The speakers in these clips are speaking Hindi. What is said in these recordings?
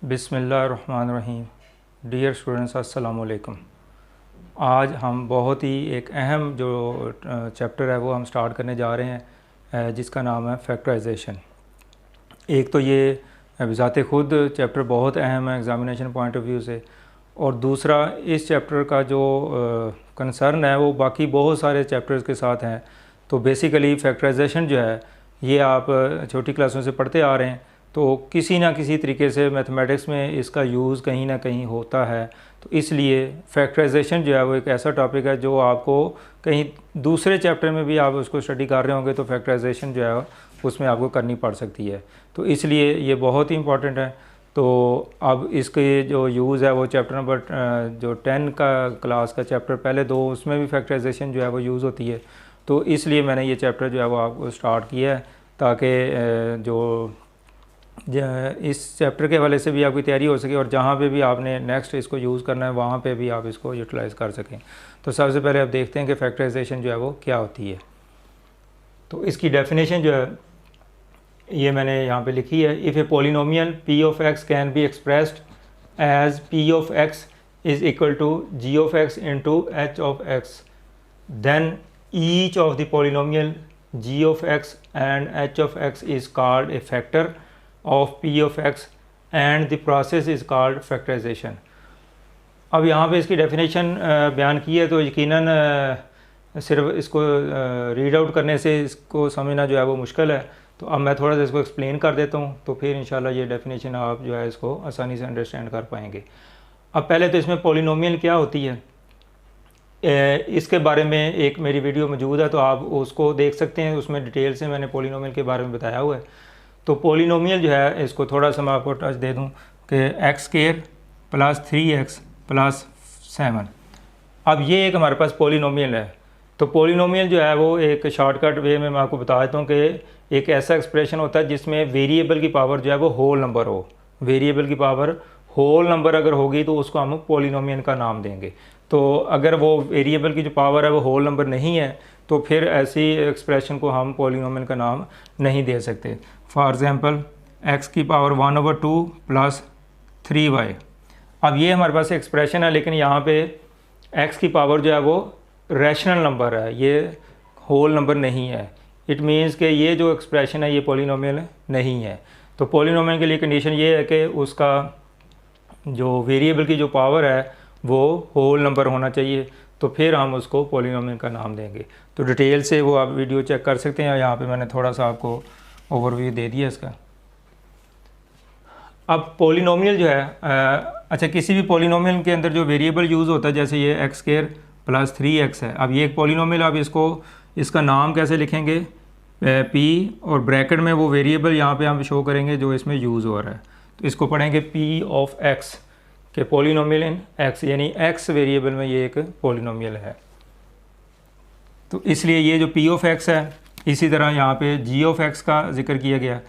बिस्मिल्लाहिर्रहमानिर्रहीम। डियर स्टूडेंट्स, अस्सलाम वालेकुम। आज हम बहुत ही एक अहम जो चैप्टर है वो हम स्टार्ट करने जा रहे हैं, जिसका नाम है फैक्टराइजेशन। एक तो ये बिज़ाते ख़ुद चैप्टर बहुत अहम है एग्ज़ामिनेशन पॉइंट ऑफ व्यू से, और दूसरा इस चैप्टर का जो कंसर्न है वो बाकी बहुत सारे चैप्टर्स के साथ हैं। तो बेसिकली फैक्टराइजेशन जो है ये आप छोटी क्लासों से पढ़ते आ रहे हैं, तो किसी ना किसी तरीके से मैथमेटिक्स में इसका यूज़ कहीं ना कहीं होता है। तो इसलिए फैक्टराइजेशन जो है वो एक ऐसा टॉपिक है जो आपको कहीं दूसरे चैप्टर में भी आप उसको स्टडी कर रहे होंगे तो फैक्टराइजेशन जो है उसमें आपको करनी पड़ सकती है। तो इसलिए ये बहुत ही इंपॉर्टेंट है। तो अब इसके जो यूज़ है वो चैप्टर नंबर जो 10 का क्लास का चैप्टर पहले दो उसमें भी फैक्टराइजेशन जो है वो यूज़ होती है। तो इसलिए मैंने ये चैप्टर जो है वो आपको स्टार्ट किया है ताकि जो इस चैप्टर के हवाले से भी आपकी तैयारी हो सके और जहाँ पे भी आपने नेक्स्ट इसको यूज़ करना है वहाँ पे भी आप इसको यूटिलाइज़ कर सकें। तो सबसे पहले आप देखते हैं कि फैक्टराइजेशन जो है वो क्या होती है। तो इसकी डेफिनेशन जो है ये मैंने यहाँ पे लिखी है। If a polynomial p of x can be expressed as p of x is equal to g of x into h of x, then each of the polynomial g of x and h of x is called a factor of p of x and the process is called factorization। अब यहाँ पे इसकी डेफिनेशन बयान की है, तो यकीनन सिर्फ इसको रीड आउट करने से इसको समझना जो है वो मुश्किल है। तो अब मैं थोड़ा सा इसको एक्सप्लेन कर देता हूँ, तो फिर इंशाल्लाह ये डेफिनेशन आप जो है इसको आसानी से अंडरस्टैंड कर पाएंगे। अब पहले तो इसमें पोलिनोमियल क्या होती है इसके बारे में एक मेरी वीडियो मौजूद है, तो आप उसको देख सकते हैं। उसमें डिटेल से मैंने पोलिनोमियल के बारे में बताया हुआ है। तो पोलिनोमियल जो है इसको थोड़ा सा मैं आपको टच दे दूं कि x square plus 3x plus 7। अब ये एक हमारे पास पोलिनोमियल है। तो पोलिनोमियल जो है वो एक शॉर्टकट वे में मैं आपको बता देता हूँ कि एक ऐसा एक्सप्रेशन होता है जिसमें वेरिएबल की पावर जो है वो होल नंबर हो। वेरिएबल की पावर होल नंबर अगर होगी तो उसको हम पोलिनोमियल का नाम देंगे। तो अगर वो वेरिएबल की जो पावर है वो होल नंबर नहीं है तो फिर ऐसी एक्सप्रेशन को हम पोलिनोमियल का नाम नहीं दे सकते। फॉर एग्ज़ाम्पल x की पावर 1/2 प्लस 3y। अब ये हमारे पास एक्सप्रेशन है, लेकिन यहाँ पे x की पावर जो है वो रैशनल नंबर है, ये होल नंबर नहीं है। इट मीन्स कि ये जो एक्सप्रेशन है ये पोलिनोमियल नहीं है। तो पोलिनोमियल के लिए कंडीशन ये है कि उसका जो वेरिएबल की जो पावर है वो होल नंबर होना चाहिए, तो फिर हम उसको पोलिनोमियल का नाम देंगे। तो डिटेल से वो आप वीडियो चेक कर सकते हैं। यहाँ पे मैंने थोड़ा सा आपको ओवरव्यू दे दिया इसका। अब पोलिनोमियल जो है अच्छा, किसी भी पोलिनोमियल के अंदर जो वेरिएबल यूज़ होता है, जैसे ये एक्स स्क्वायर प्लस 3x है। अब ये एक पोलिनोमियल, अब इसका नाम कैसे लिखेंगे, p और ब्रैकेट में वो वेरिएबल यहाँ पे हम शो करेंगे जो इसमें यूज़ हो रहा है। तो इसको पढ़ेंगे p ऑफ x के पोलिनोमियल इन x, यानी x वेरिएबल में ये एक पोलिनोमियल है। तो इसलिए ये जो p ऑफ x है, इसी तरह यहाँ पे g ऑफ x का जिक्र किया गया।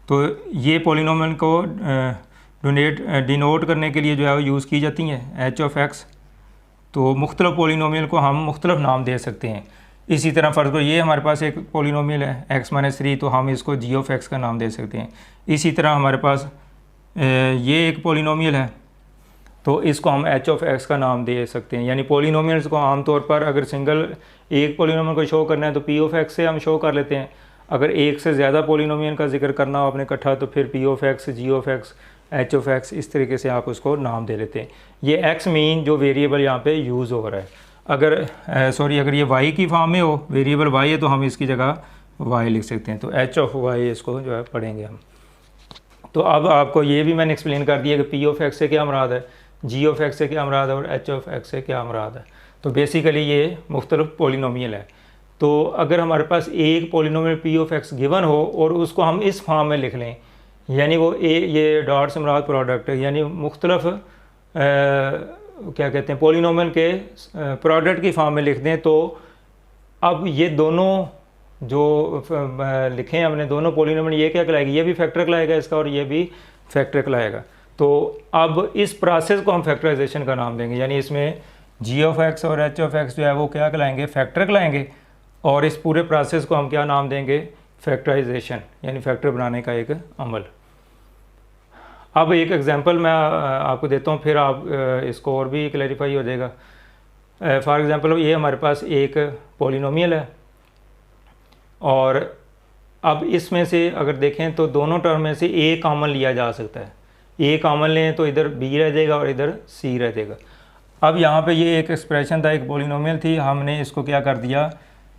तो ये पोलिनोमियल को डिनोट करने के लिए जो है वो यूज़ की जाती हैं h ऑफ x। तो मुख्तलिफ पोलिनोमियल को हम मुख्तलिफ नाम दे सकते हैं। इसी तरह फ़र्ज़ को ये हमारे पास एक पोलिनोमियल है x-3, तो हम इसको g ऑफ x का नाम दे सकते हैं। इसी तरह हमारे पास ये एक पोलिनोमियल है, तो इसको हम h ऑफ x का नाम दे सकते हैं। यानी पोलिनोमियल्स को आमतौर पर अगर सिंगल एक पोलिनोमियल को शो करना है तो p ऑफ x से हम शो कर लेते हैं। अगर एक से ज़्यादा पोलिनोमियल का जिक्र करना हो आपने इकट्ठा, तो फिर p of x, g of x, h of x, इस तरीके से आप उसको नाम दे लेते हैं। ये x मीन जो वेरिएबल यहाँ पे यूज़ हो रहा है। अगर अगर ये y की फॉर्म में हो, वेरिएबल y है, तो हम इसकी जगह y लिख सकते हैं। तो h ऑफ y इसको जो है पढ़ेंगे हम। तो अब आपको ये भी मैंने एक्सप्लेन कर दिया कि p ऑफ x से क्या मुराद है, g ऑफ x से क्या मुराद है और h ऑफ x से क्या मुराद है। तो बेसिकली ये मुख्तलिफ पोलिनोमियल है। तो अगर हमारे पास एक polynomial p of x given हो और उसको हम इस फॉर्म में लिख लें, यानी वो ये डॉट से मुराद प्रोडक्ट है, यानी मुख्तलिफ क्या कहते हैं पोलिनोमियल के प्रोडक्ट की फॉर्म में लिख दें, तो अब ये दोनों जो लिखे हमने दोनों पोलिनोमियल, ये क्या कहलाएगी, ये भी फैक्टर कहलाएगा इसका और ये भी फैक्टर कहलाएगा। तो अब इस प्रोसेस को हम फैक्टराइजेशन का नाम देंगे, यानी इसमें g ऑफ x और h ऑफ x जो है वो क्या कहलाएंगे, फैक्टर कहलाएंगे। और इस पूरे प्रोसेस को हम क्या नाम देंगे, फैक्टराइजेशन, यानी फैक्टर बनाने का एक अमल। अब एक एग्जांपल मैं आपको देता हूँ, फिर आप इसको और भी क्लैरिफाई हो जाएगा। फॉर एग्ज़ाम्पल ये हमारे पास एक पॉलिनोमियल है, और अब इसमें से अगर देखें तो दोनों टर्म में से ए कॉमन लिया जा सकता है। ए कॉमन लें तो इधर बी रह जाएगा और इधर सी रह जाएगा। अब यहाँ पे ये एक एक्सप्रेशन था, एक पॉलिनोमियल थी, हमने इसको क्या कर दिया,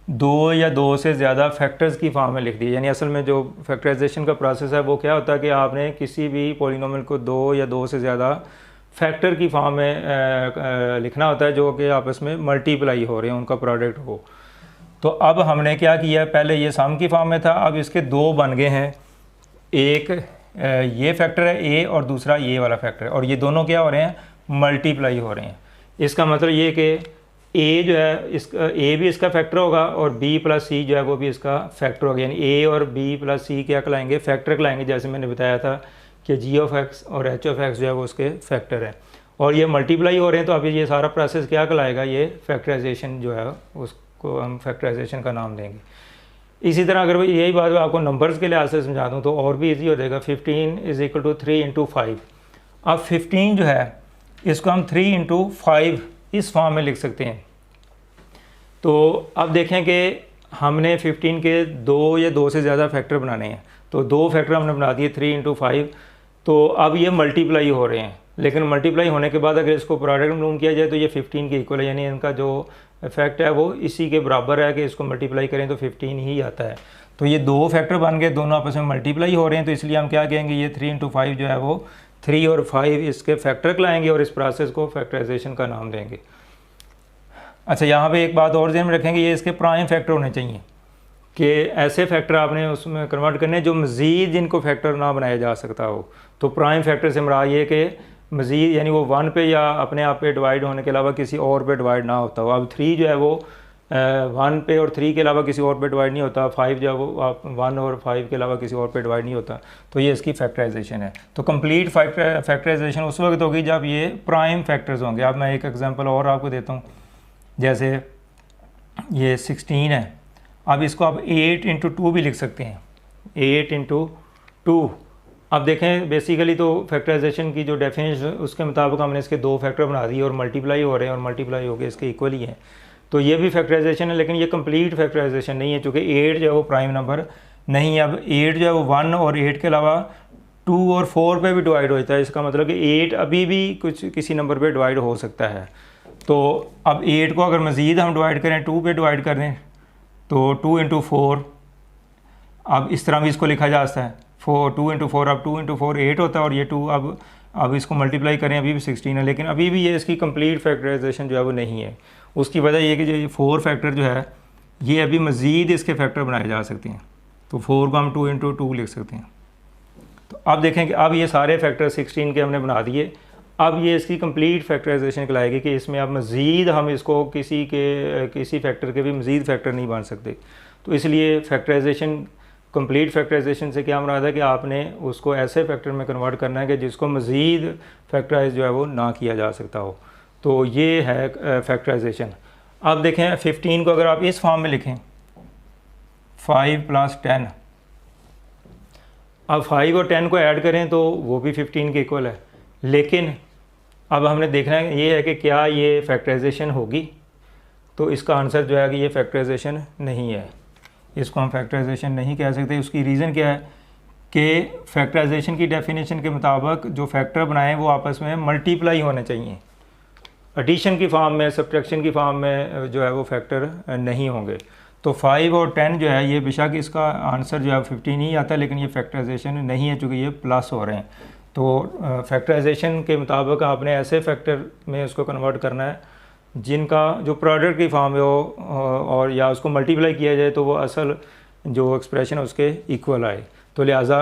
दो या दो से ज़्यादा फैक्टर्स की फॉर्म में लिख दिया। यानी असल में जो फैक्टराइजेशन का प्रोसेस है वो क्या होता है कि आपने किसी भी पॉलिनोमियल को दो या दो से ज़्यादा फैक्टर की फॉर्म में लिखना होता है, जो कि आपस में मल्टीप्लाई हो रहे हैं, उनका प्रोडक्ट हो। तो अब हमने क्या किया, पहले ये सम की फॉर्म में था, अब इसके दो बन गए हैं। एक ये फैक्टर है ए और दूसरा ये वाला फैक्टर है, और ये दोनों क्या हो रहे हैं, मल्टीप्लाई हो रहे हैं। इसका मतलब ये कि ए जो है इसका ए भी इसका फैक्टर होगा और बी प्लस सी जो है वो भी इसका फैक्टर होगा। यानी ए और बी प्लस सी क्या कहलाएंगे, फैक्टर कहलाएंगे। जैसे मैंने बताया था कि जी ऑफ एक्स और एच ऑफ एक्स जो है वो उसके फैक्टर हैं, और ये मल्टीप्लाई हो रहे हैं। तो अभी ये सारा प्रोसेस क्या कहलाएगा, ये फैक्टराइजेशन जो है उसको हम फैक्टराइजेशन का नाम देंगे। इसी तरह अगर यही बात मैं आपको नंबर्स के लिहाज से समझा दूँ तो और भी ईजी हो जाएगा। 15 इज़ इक्वल टू 3 इंटू 5। अब 15 जो है इसको हम 3 इंटू 5 इस फॉर्म में लिख सकते हैं। तो अब देखें कि हमने 15 के दो या दो से ज़्यादा फैक्टर बनाने हैं, तो दो फैक्टर हमने बना दिए 3 इंटू 5। तो अब ये मल्टीप्लाई हो रहे हैं, लेकिन मल्टीप्लाई होने के बाद अगर इसको प्रोडक्ट में लूम किया जाए तो ये 15 के इक्वल है। यानी इनका जो इफेक्ट है वो इसी के बराबर है कि इसको मल्टीप्लाई करें तो 15 ही आता है। तो ये दो फैक्टर बन गए, दोनों आपस में मल्टीप्लाई हो रहे हैं, तो इसलिए हम क्या कहेंगे, ये 3 इंटू 5 जो है वो 3 और 5 इसके फैक्टर कहलाएंगे, और इस प्रोसेस को फैक्टराइजेशन का नाम देंगे। अच्छा, यहाँ पे एक बात और ध्यान में रखेंगे, ये इसके प्राइम फैक्टर होने चाहिए, कि ऐसे फैक्टर आपने उसमें कन्वर्ट करने जो मज़ीद जिनको फैक्टर ना बनाया जा सकता हो। तो प्राइम फैक्टर से मुराद ये कि मज़ीद यानी वो 1 पे या अपने आप पे डिवाइड होने के अलावा किसी और पे डिवाइड ना होता हो। अब 3 जो है वो 1 पे और 3 के अलावा किसी और पे डिवाइड नहीं होता। 5 जो है वो 1 और 5 के अलावा किसी और पे डिवाइड नहीं होता। तो ये इसकी फैक्टराइजेशन है। तो कंप्लीट फैक्टराइजेशन उस वक्त होगी जब ये प्राइम फैक्टर्स होंगे। अब मैं एक एग्जांपल और आपको देता हूँ, जैसे ये 16 है। अब इसको आप 8 इंटू 2 भी लिख सकते हैं, 8 इंटू 2। अब देखें बेसिकली तो फैक्टराइजेशन की जो डेफिनेशन उसके मुताबिक हमने इसके दो फैक्टर बना दिए और मल्टीप्लाई हो रहे हैं, और मल्टीप्लाई हो गए इसके इक्वल ही हैं। तो ये भी फैक्टराइजेशन है, लेकिन ये कंप्लीट फैक्टराइजेशन नहीं है, चूँकि 8 जो है वो प्राइम नंबर नहीं है। अब 8 जो है वो 1 और 8 के अलावा 2 और 4 पे भी डिवाइड होता है। इसका मतलब कि 8 अभी भी किसी नंबर पर डिवाइड हो सकता है। तो अब 8 को अगर मज़ीद हम डिवाइड करें, 2 पे डिवाइड कर दें, तो 2 इंटू 4, अब इस तरह भी इसको लिखा जा सकता है। 2 इंटू 4, अब 2 इंटू 4 8 होता है, और ये 2 अब इसको मल्टीप्लाई करें अभी भी 16 है, लेकिन अभी भी ये इसकी कंप्लीट फैक्टराइजेशन जो है वो नहीं है। उसकी वजह ये कि जो ये 4 फैक्टर जो है ये अभी मज़ीद इसके फैक्टर बनाए जा सकते हैं। तो 4 को हम 2 इंटू 2 लिख सकते हैं। तो अब देखें कि अब ये सारे फैक्टर 16 के हमने बना दिए। अब ये इसकी कंप्लीट फैक्टराइजेशन कहलाएगी कि इसमें अब मज़ीद हम इसको किसी फैक्टर के भी मज़ीद फैक्टर नहीं बन सकते। तो इसलिए फैक्टराइजेशन, कंप्लीट फैक्टराइजेशन से क्या मुराद है कि आपने उसको ऐसे फैक्टर में कन्वर्ट करना है कि जिसको मज़ीद फैक्टराइज जो है वो ना किया जा सकता हो। तो ये है फैक्टराइजेशन। अब देखें 15 को अगर आप इस फॉर्म में लिखें, 5 + 10, अब 5 और 10 को ऐड करें तो वो भी 15 के इक्वल है। लेकिन अब हमने देखना है ये है कि क्या ये फैक्टराइजेशन होगी। तो इसका आंसर जो है कि ये फैक्टराइजेशन नहीं है, इसको हम फैक्टराइजेशन नहीं कह सकते। उसकी रीज़न क्या है कि फैक्टराइजेशन की डेफिनेशन के मुताबिक जो फैक्टर बनाएं वो आपस में मल्टीप्लाई होने चाहिए। एडिशन की फॉर्म में, सब्ट्रैक्शन की फॉर्म में जो है वो फैक्टर नहीं होंगे। तो 5 और 10 जो है ये बेशक इसका आंसर जो है 15 ही आता है, लेकिन ये फैक्टराइजेशन नहीं है चूँकि ये प्लस हो रहे हैं। तो फैक्टराइजेशन के मुताबिक आपने ऐसे फैक्टर में उसको कन्वर्ट करना है जिनका जो प्रोडक्ट की फॉर्म में हो, और या उसको मल्टीप्लाई किया जाए तो वो असल जो एक्सप्रेशन है उसके इक्वल आए। तो लिहाजा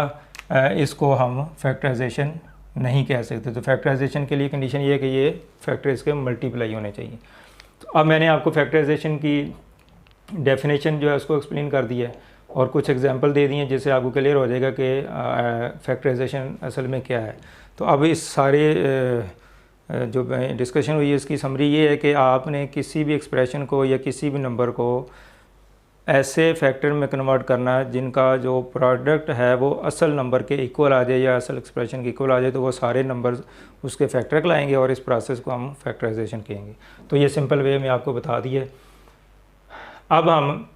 इसको हम फैक्टराइजेशन नहीं कह सकते। तो फैक्टराइजेशन के लिए कंडीशन ये है कि ये फैक्टर इसके मल्टीप्लाई होने चाहिए। तो अब मैंने आपको फैक्टराइजेशन की डेफिनेशन जो है उसको एक्सप्लेन कर दिया है और कुछ एग्जांपल दे दिए जिससे आपको क्लियर हो जाएगा कि फैक्टराइजेशन असल में क्या है। तो अब इस सारे जो डिस्कशन हुई है इसकी समरी ये है कि आपने किसी भी एक्सप्रेशन को या किसी भी नंबर को ऐसे फैक्टर में कन्वर्ट करना है जिनका जो प्रोडक्ट है वो असल नंबर के इक्वल आ जाए या असल एक्सप्रेशन के इक्वल आ जाए, तो वो सारे नंबर्स उसके फैक्टर लाएंगे और इस प्रोसेस को हम फैक्टराइजेशन कहेंगे। तो ये सिंपल वे में आपको बता दिया। अब हम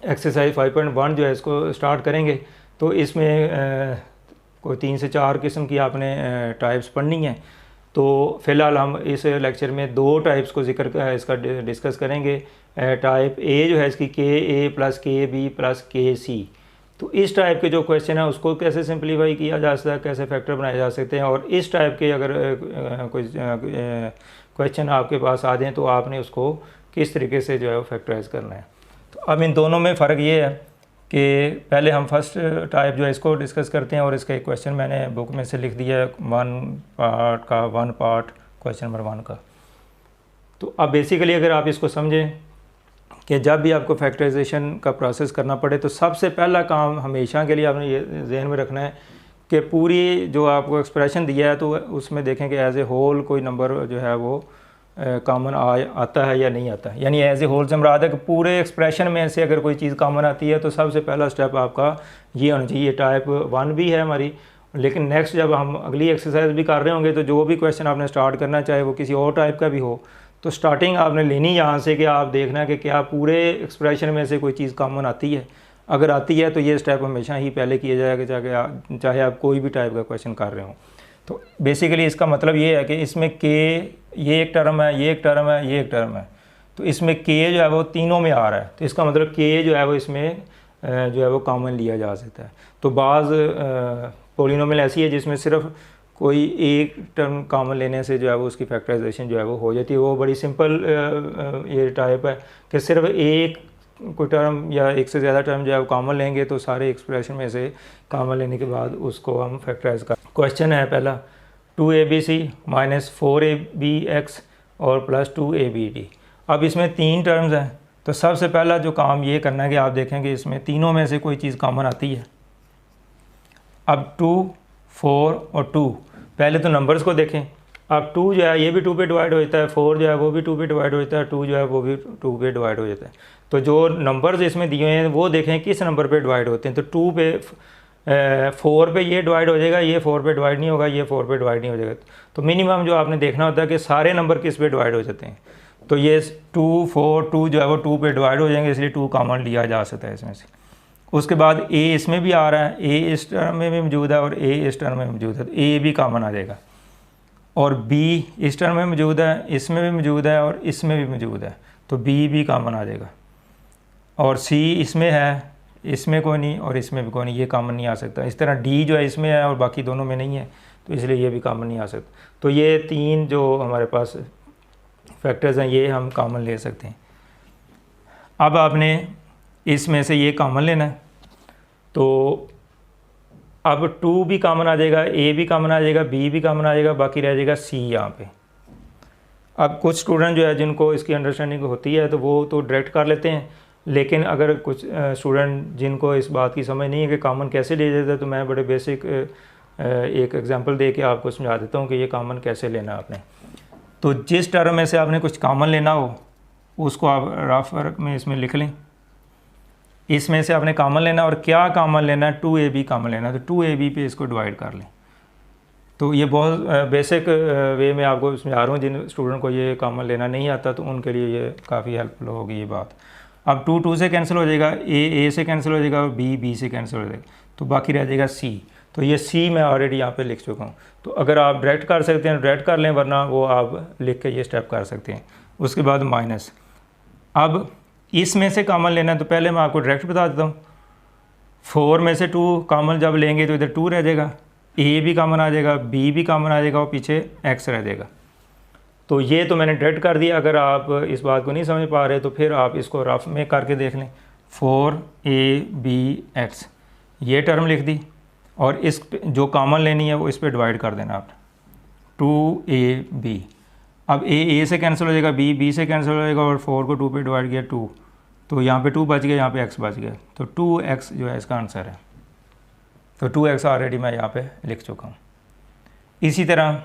एक्सरसाइज 5.1 जो है इसको स्टार्ट करेंगे। तो इसमें कोई 3 से 4 किस्म की आपने टाइप्स पढ़नी है। तो फ़िलहाल हम इस लेक्चर में 2 टाइप्स को इसका डिस्कस करेंगे। टाइप ए जो है इसकी के ए प्लस के बी प्लस के सी। तो इस टाइप के जो क्वेश्चन है उसको कैसे सिंप्लीफाई किया जा सकता है, कैसे फैक्टर बनाए जा सकते हैं, और इस टाइप के अगर कोई क्वेश्चन आपके पास आ जाएँ तो आपने उसको किस तरीके से जो है वो फैक्टराइज करना है। तो अब इन दोनों में फ़र्क ये है कि पहले हम फर्स्ट टाइप जो है इसको डिस्कस करते हैं, और इसका एक क्वेश्चन मैंने बुक में से लिख दिया है 1 पार्ट क्वेश्चन नंबर 1 का। तो अब बेसिकली अगर आप इसको समझें कि जब भी आपको फैक्टराइजेशन का प्रोसेस करना पड़े तो सबसे पहला काम हमेशा के लिए आपने ये जहन में रखना है कि पूरी जो आपको एक्सप्रेशन दिया है तो उसमें देखें कि एज ए होल कोई नंबर जो है वो कॉमन आता है या नहीं आता है। यानी एज ए होल से मुराद है कि पूरे एक्सप्रेशन में से अगर कोई चीज़ कॉमन आती है तो सबसे पहला स्टेप आपका ये होना चाहिए। टाइप 1 भी है हमारी, लेकिन नेक्स्ट जब हम अगली एक्सरसाइज भी कर रहे होंगे तो जो भी क्वेश्चन आपने स्टार्ट करना चाहे वो किसी और टाइप का भी हो, तो स्टार्टिंग आपने लेनी यहाँ से कि आप देखना कि क्या पूरे एक्सप्रेशन में से कोई चीज़ कॉमन आती है। अगर आती है तो ये स्टेप हमेशा ही पहले किया जाएगा, चाहे आप कोई भी टाइप का क्वेश्चन कर रहे हो। तो बेसिकली इसका मतलब ये है कि इसमें के ये एक टर्म है, ये एक टर्म है, ये एक टर्म है, तो इसमें के जो है वो तीनों में आ रहा है, तो इसका मतलब के जो है वो इसमें जो है वो कॉमन लिया जा सकता है। तो बाज़ पॉलिनोमियल ऐसी है जिसमें सिर्फ कोई एक टर्म कॉमन लेने से जो है वो उसकी फैक्टराइजेशन जो है वो हो जाती है। वो बड़ी सिंपल ये टाइप है कि सिर्फ एक कोई टर्म या एक से ज़्यादा टर्म जो है वो कॉमन लेंगे तो सारे एक्सप्रेशन में से कॉमन लेने के बाद उसको हम फैक्टराइज कर। क्वेश्चन है पहला 2abc माइनस 4abx और प्लस 2abd। अब इसमें 3 टर्म्स हैं, तो सबसे पहला जो काम ये करना है कि आप देखेंगे इसमें तीनों में से कोई चीज़ कॉमन आती है। अब 2, 4 और 2, पहले तो नंबर्स को देखें। अब 2 जो है ये भी 2 पे डिवाइड हो जाता है, 4 जो है वो भी 2 पे डिवाइड हो जाता है, 2 जो है वो भी 2 पे डिवाइड हो जाता है। तो जो नंबर्स इसमें दिए हुए हैं वो देखें किस नंबर पे डिवाइड होते हैं। तो 2 पे 4 पे ये डिवाइड हो जाएगा, ये 4 पे डिवाइड नहीं होगा, ये 4 पे डिवाइड नहीं हो जाएगा। तो मिनिमम जो आपने देखना होता है कि सारे नंबर किस पे डिवाइड हो जाते हैं। तो ये 2, 4, 2 जो है वो 2 पे डिवाइड हो जाएंगे, इसलिए 2 कॉमन लिया जा सकता है इसमें से। उसके बाद ए इसमें भी आ रहा है, ए इस टर्म में भी मौजूद है और ए इस टर्म में मौजूद है, तो ए भी कॉमन आ जाएगा। और बी इस टर्म में मौजूद है, इसमें भी मौजूद है और इसमें भी मौजूद है, तो बी भी कॉमन आ जाएगा। और सी इसमें है, इसमें कोई नहीं और इसमें भी कोई नहीं, ये कॉमन नहीं आ सकता। इस तरह डी जो है इसमें है और बाकी दोनों में नहीं है, तो इसलिए ये भी कॉमन नहीं आ सकता। तो ये 3 जो हमारे पास फैक्टर्स हैं ये हम कॉमन ले सकते हैं। अब आपने इसमें से ये कॉमन लेना है, तो अब 2 भी कॉमन आ जाएगा, ए भी कॉमन आ जाएगा, बी भी कॉमन आ जाएगा, बाकी रह जाएगा सी यहाँ पे। अब कुछ स्टूडेंट जो है जिनको इसकी अंडरस्टैंडिंग होती है तो वो तो डायरेक्ट कर लेते हैं, लेकिन अगर कुछ स्टूडेंट जिनको इस बात की समझ नहीं है कि कॉमन कैसे लिया जाता है, तो मैं बड़े बेसिक एक एग्जांपल दे के आपको समझा देता हूँ कि ये कॉमन कैसे लेना है आपने। तो जिस टर्म में से आपने कुछ कॉमन लेना हो उसको आप रफ वर्क में इसमें लिख लें। इसमें से आपने कॉमन लेना और क्या कॉमन लेना है, 2ab कॉमन लेना है, तो 2ab पे इसको डिवाइड कर लें। तो ये बहुत बेसिक वे में आपको समझा रहा हूँ, जिन स्टूडेंट को ये कॉमन लेना नहीं आता तो उनके लिए ये काफ़ी हेल्पफुल होगी ये बात। अब 2, 2 से कैंसिल हो जाएगा, ए से कैंसिल हो जाएगा और बी से कैंसिल हो जाएगा, तो बाकी रह जाएगा सी। तो ये सी मैं ऑलरेडी यहाँ पे लिख चुका हूँ। तो अगर आप डायरेक्ट कर सकते हैं डायरेक्ट कर लें, वरना वो आप लिख के ये स्टेप कर सकते हैं। उसके बाद माइनस, अब इसमें से कॉमन लेना है, तो पहले मैं आपको डायरेक्ट बता देता हूँ। 4 में से 2 कॉमन जब लेंगे तो इधर 2 रह जाएगा, ए भी कॉमन आ जाएगा, बी भी कॉमन आ जाएगा और पीछे एक्स रह जाएगा। तो ये तो मैंने डायरेक्ट कर दिया। अगर आप इस बात को नहीं समझ पा रहे तो फिर आप इसको रफ में करके देख लें। 4abx ये टर्म लिख दी और इस जो कॉमन लेनी है वो इस पर डिवाइड कर देना आपने, 2ab। अब ए से कैंसिल हो जाएगा, बी से कैंसिल हो जाएगा और 4 को 2 पे डिवाइड किया 2, तो यहाँ पे 2 बच गया, यहाँ पे x बच गया, तो 2x जो है इसका आंसर है। तो 2x ऑलरेडी मैं यहाँ पे लिख चुका हूँ। इसी तरह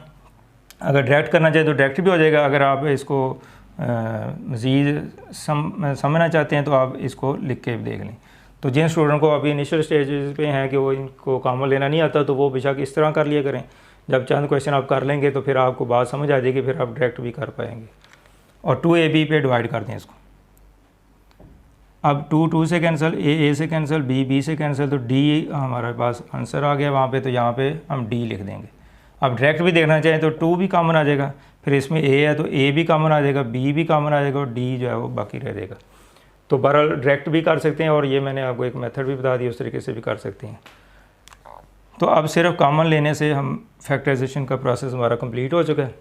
अगर डायरेक्ट करना चाहे तो डायरेक्ट भी हो जाएगा। अगर आप इसको मज़ीद समझना चाहते हैं तो आप इसको लिख के देख लें। तो जिन स्टूडेंट को अभी इनिशियल स्टेज पे हैं कि वो इनको कॉमन लेना नहीं आता तो वो बेशक इस तरह कर लिया करें। जब चंद क्वेश्चन आप कर लेंगे तो फिर आपको बात समझ आ जाएगी, फिर आप डायरेक्ट भी कर पाएंगे। और 2ab पे डिवाइड कर दें इसको। अब 2 से कैंसिल, a से कैंसिल, b से कैंसिल, तो d हमारे पास आंसर आ गया वहाँ पे, तो यहाँ पे हम d लिख देंगे। अब डायरेक्ट भी देखना चाहें तो 2 भी कॉमन आ जाएगा, फिर इसमें a है तो a भी कॉमन आ जाएगा, b भी कॉमन आ जाएगा और d जो है वो बाकी रह जाएगा। तो बहरहाल डायरेक्ट भी कर सकते हैं और ये मैंने आपको एक मेथड भी बता दी, उस तरीके से भी कर सकते हैं। तो अब सिर्फ कॉमन लेने से हम फैक्टराइजेशन का प्रोसेस हमारा कंप्लीट हो चुका है।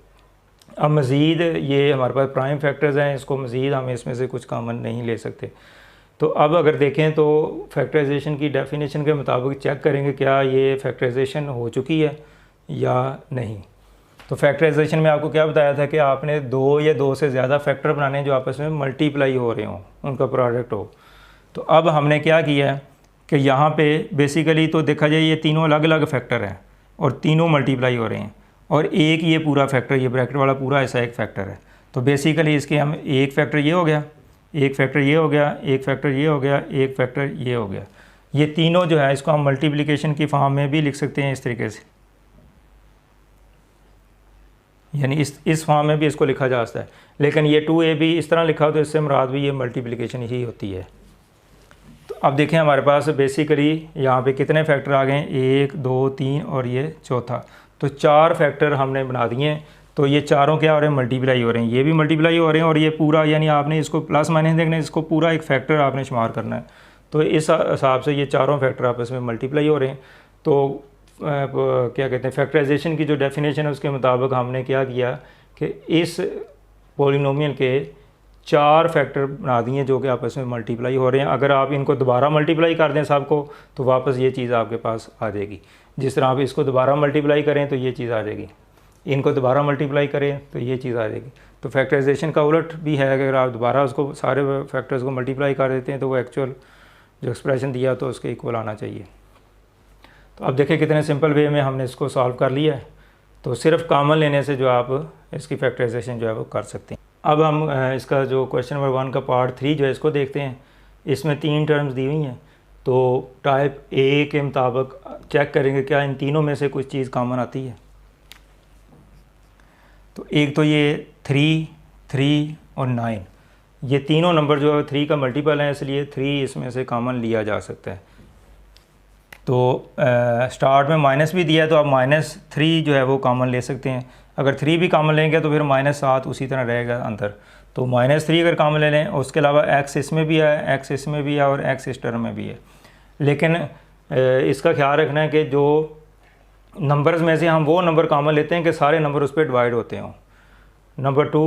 अब मज़ीद ये हमारे पास प्राइम फैक्टर्स हैं, इसको मज़ीद हम इसमें से कुछ कॉमन नहीं ले सकते। तो अब अगर देखें तो फैक्टराइजेशन की डेफिनेशन के मुताबिक चेक करेंगे क्या ये फैक्टराइजेशन हो चुकी है या नहीं। तो फैक्टराइजेशन में आपको क्या बताया था कि आपने 2 या 2 से ज़्यादा फैक्टर बनाने हैं जो आपस में मल्टीप्लाई हो रहे हों, उनका प्रोडक्ट हो। तो अब हमने क्या किया है कि यहाँ पे बेसिकली तो देखा जाए ये तीनों अलग अलग फैक्टर हैं और तीनों मल्टीप्लाई हो रहे हैं, और एक ये पूरा फैक्टर, ये ब्रैकेट वाला पूरा ऐसा एक फैक्टर है। तो बेसिकली इसके हम एक फैक्टर ये हो गया, एक फैक्टर ये हो गया, एक फैक्टर ये हो गया, एक फैक्टर ये हो गया। ये तीनों जो है इसको हम मल्टीप्लिकेशन की फॉर्म में भी लिख सकते हैं इस तरीके से, यानी इस फॉर्म में भी इसको लिखा जा सकता है। लेकिन ये 2ab इस तरह लिखा हो तो इससे मुराद भी ये मल्टीप्लिकेशन ही होती है। तो अब देखें हमारे पास बेसिकली यहाँ पे कितने फैक्टर आ गए, 1 2 3 और ये चौथा। तो 4 फैक्टर हमने बना दिए हैं। तो ये चारों क्या हो रहे हैं, मल्टीप्लाई हो रहे हैं, ये भी मल्टीप्लाई हो रहे हैं, और ये पूरा यानी आपने इसको प्लस माइनस देखना है, इसको पूरा एक फैक्टर आपने शुमार करना है। तो इस हिसाब से ये चारों फैक्टर आपस में मल्टीप्लाई हो रहे हैं। तो क्या कहते हैं, फैक्टराइजेशन की जो डेफिनेशन है उसके मुताबिक हमने क्या किया कि इस पॉलिनोमियल के 4 फैक्टर बना दिए जो कि आपस में मल्टीप्लाई हो रहे हैं। अगर आप इनको दोबारा मल्टीप्लाई कर दें सबको तो वापस ये चीज़ आपके पास आ जाएगी। जिस तरह आप इसको दोबारा मल्टीप्लाई करें तो ये चीज़ आ जाएगी, इनको दोबारा मल्टीप्लाई करें तो ये चीज़ आ जाएगी। तो फैक्टराइजेशन का उलट भी है, अगर आप दोबारा उसको सारे फैक्टर्स को मल्टीप्लाई कर देते हैं तो वो एक्चुअल जो एक्सप्रेशन दिया तो उसके इक्वल आना चाहिए। तो अब देखिए कितने सिंपल वे में हमने इसको सॉल्व कर लिया है। तो सिर्फ कॉमन लेने से जो आप इसकी फैक्टराइजेशन जो है वो कर सकते हैं। अब हम इसका जो क्वेश्चन नंबर 1 का पार्ट 3 जो है इसको देखते हैं। इसमें 3 टर्म्स दी हुई हैं, तो टाइप ए के मुताबिक चेक करेंगे क्या इन तीनों में से कुछ चीज़ कॉमन आती है। तो एक तो ये 3, 3 और 9, ये तीनों नंबर जो है 3 का मल्टीपल है, इसलिए 3 इसमें से कॉमन लिया जा सकता है। तो स्टार्ट में माइनस भी दिया है तो आप -3 जो है वो कॉमन ले सकते हैं। अगर 3 भी कॉमन लेंगे तो फिर -7 उसी तरह रहेगा अंदर। तो -3 अगर कॉमन ले लें, उसके अलावा x इसमें भी है, x इसमें भी है और x इस टर्म में भी है। लेकिन इसका ख्याल रखना है कि जो नंबर्स में से हम वो नंबर कॉमन लेते हैं कि सारे नंबर उस पर डिवाइड होते हों। नंबर 2,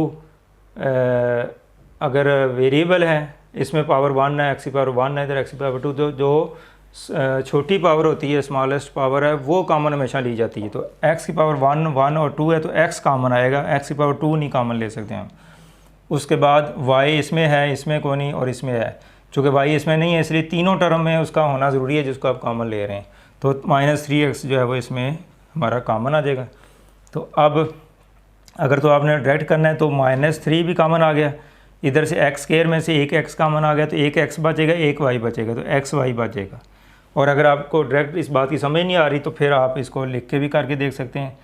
अगर वेरिएबल है, इसमें पावर 1 है, x की पावर 1 है, इधर x की पावर 2, जो छोटी पावर होती है, स्मॉलेस्ट पावर है, वो कॉमन हमेशा ली जाती है। तो x की पावर 1, 1 और 2 है तो x कॉमन आएगा, x की पावर 2 नहीं कॉमन ले सकते हम। उसके बाद y इसमें है, इसमें कोई नहीं और इसमें है। चूँकि y इसमें नहीं है इसलिए तीनों टर्म में उसका होना ज़रूरी है जिसको आप कॉमन ले रहे हैं। तो -3x जो है वो इसमें हमारा कॉमन आ जाएगा। तो अब अगर तो आपने डायरेक्ट करना है तो -3 भी कॉमन आ गया, इधर से x स्क्वायर में से एक x कॉमन आ गया तो एक x बचेगा, एक y बचेगा, तो x y बचेगा। और अगर आपको डायरेक्ट इस बात की समझ नहीं आ रही तो फिर आप इसको लिख के भी करके देख सकते हैं,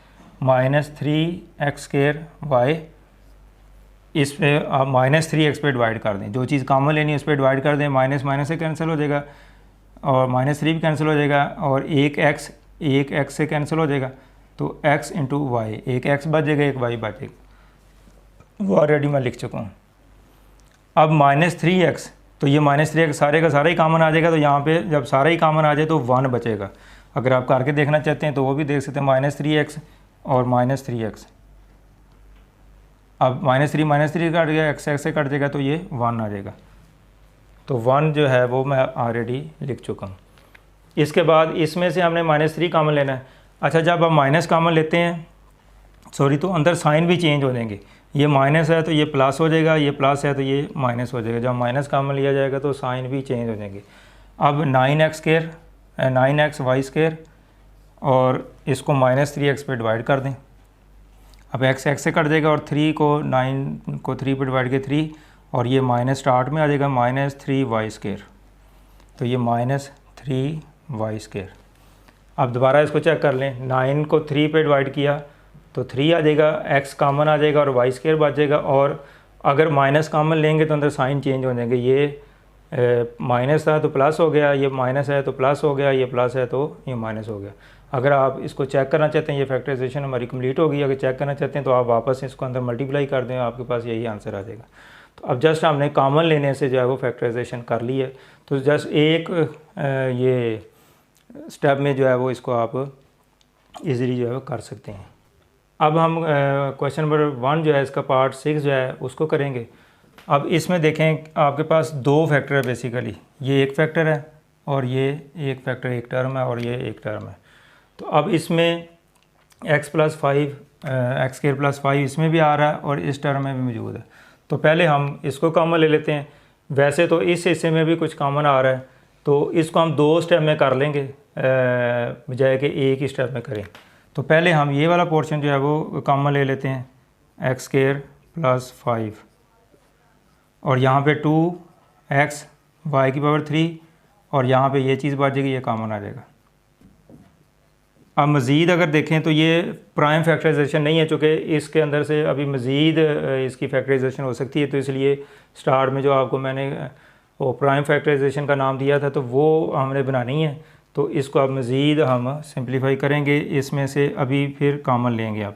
-3x² y, इस पे आप -3x पे डिवाइड कर दें, जो चीज़ कॉमन लेनी है उस पर डिवाइड कर दें, माइनस माइनस से कैंसिल हो जाएगा और -3 भी कैंसिल हो जाएगा और एक x से कैंसिल हो जाएगा, तो x इंटू वाई, एक x बच जाएगा, एक y बचेगा, वो ऑलरेडी मैं लिख चुका हूँ। अब -3x, तो ये -3x सारे का सारा ही कॉमन आ जाएगा, तो यहाँ पे जब सारा ही कॉमन आ जाए तो 1 बचेगा। अगर आप करके देखना चाहते हैं तो वो भी देख सकते हैं, -3x और -3x। अब -3 कट गया, x से कट जाएगा तो ये 1 आ जाएगा। तो 1 जो है वो मैं ऑलरेडी लिख चुका हूँ। इसके बाद इसमें से हमने -3 कॉमन लेना है। अच्छा, जब आप माइनस कॉमन लेते हैं, सॉरी, तो अंदर साइन भी चेंज हो जाएंगे, ये माइनस है तो ये प्लस हो जाएगा, ये प्लस है तो ये माइनस हो जाएगा। जब माइनस कॉमन लिया जाएगा तो साइन भी चेंज हो जाएंगे। अब 9x y² और इसको -3x पे डिवाइड कर दें। अब x से कट जाएगा और 3 को 9 को 3 पे डिवाइड किया 3 और ये माइनस स्टार्ट में आ जाएगा -3y²। तो ये -3y²। अब दोबारा इसको चेक कर लें, 9 को 3 पे डिवाइड किया तो 3 आ जाएगा, x कॉमन आ जाएगा और y² बच जाएगा। और अगर माइनस कॉमन लेंगे तो अंदर साइन चेंज हो जाएंगे, ये माइनस था तो प्लस हो गया, ये माइनस है तो प्लस हो गया, ये प्लस है तो ये माइनस हो गया। अगर आप इसको चेक करना चाहते हैं, ये फैक्टराइजेशन हमारी कंप्लीट होगी। अगर चेक करना चाहते हैं तो आप वापस इसको अंदर मल्टीप्लाई कर दें, आपके पास यही आंसर आ जाएगा। तो अब जस्ट हमने कॉमन लेने से जो है वो फैक्टराइजेशन कर ली है। तो जस्ट एक ये स्टेप में जो है वो इसको आप इजीली जो है वो कर सकते हैं। अब हम क्वेश्चन नंबर 1 जो है इसका पार्ट 6 जो है उसको करेंगे। अब इसमें देखें आपके पास 2 फैक्टर है बेसिकली, ये एक फैक्टर है और ये एक फैक्टर एक टर्म है और ये एक टर्म है। तो अब इसमें x+5 इसमें भी आ रहा है और इस टर्म में भी मौजूद है। तो पहले हम इसको कॉमन ले लेते हैं। वैसे तो इस हिस्से में भी कुछ कॉमन आ रहा है, तो इसको हम 2 स्टेप में कर लेंगे बजाय कि एक ही स्टेप में करें। तो पहले हम ये वाला पोर्शन जो है वो कॉमन ले लेते हैं, x² + 5 और यहाँ पे 2x y³ और यहाँ पे ये चीज़ बच जाएगी, ये कॉमन आ जाएगा। अब मज़ीद अगर देखें तो ये प्राइम फैक्टराइजेशन नहीं है, चूँकि इसके अंदर से अभी मज़ीद इसकी फैक्टराइजेशन हो सकती है। तो इसलिए स्टार्ट में जो आपको मैंने वो प्राइम फैक्टराइजेशन का नाम दिया था तो वो हमने बनानी है। तो इसको अब मज़ीद हम सिंप्लीफाई करेंगे, इसमें से अभी फिर कॉमन लेंगे। अब